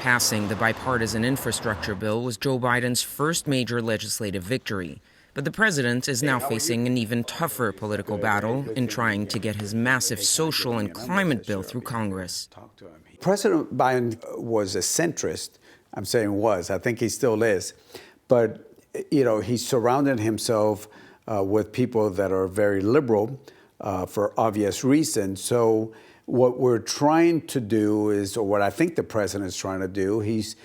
Passing the bipartisan infrastructure bill was Joe Biden's first major legislative victory. But the president is now facing an even tougher political battle in trying to get his massive social and climate bill through Congress. President Biden was a centrist. I'm saying was. I think he still is. But, he surrounded himself with people that are very liberal for obvious reasons. So what we're trying to do is, or what I think the president is trying to do, he's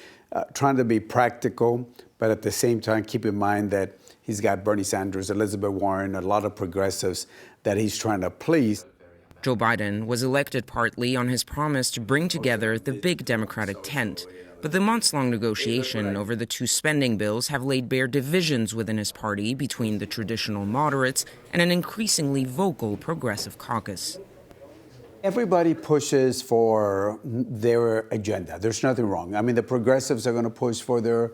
trying to be practical, but at the same time keep in mind that he's got Bernie Sanders, Elizabeth Warren, a lot of progressives that he's trying to please. Joe Biden was elected partly on his promise to bring together the big Democratic tent. But the months-long negotiation over the two spending bills have laid bare divisions within his party between the traditional moderates and an increasingly vocal progressive caucus. Everybody pushes for their agenda. There's nothing wrong. I mean, the progressives are going to push for their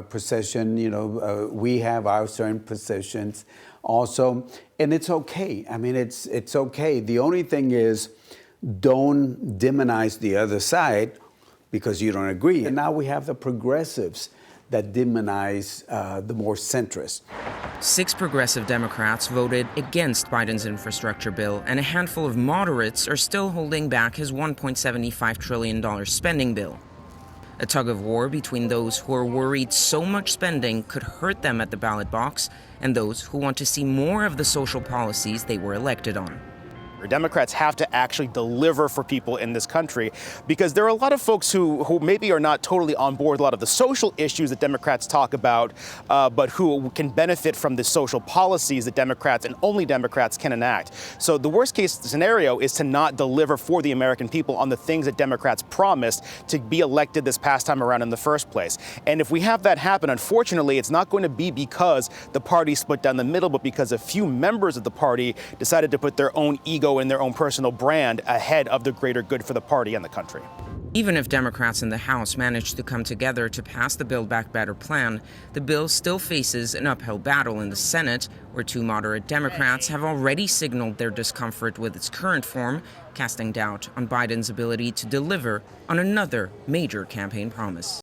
position. We have our certain positions also, and it's okay. I mean, it's okay. The only thing is, don't demonize the other side because you don't agree. And now we have the progressives that demonize the more centrist. 6 progressive Democrats voted against Biden's infrastructure bill, and a handful of moderates are still holding back his $1.75 trillion spending bill. A tug-of-war between those who are worried so much spending could hurt them at the ballot box and those who want to see more of the social policies they were elected on. Democrats have to actually deliver for people in this country, because there are a lot of folks who maybe are not totally on board with a lot of the social issues that Democrats talk about, but who can benefit from the social policies that Democrats and only Democrats can enact. So the worst case scenario is to not deliver for the American people on the things that Democrats promised to be elected this past time around in the first place. And if we have that happen, unfortunately, it's not going to be because the party split down the middle, but because a few members of the party decided to put their own ego and their own personal brand ahead of the greater good for the party and the country. Even if Democrats in the House manage to come together to pass the Build Back Better plan, the bill still faces an uphill battle in the Senate, where 2 moderate Democrats have already signaled their discomfort with its current form, casting doubt on Biden's ability to deliver on another major campaign promise.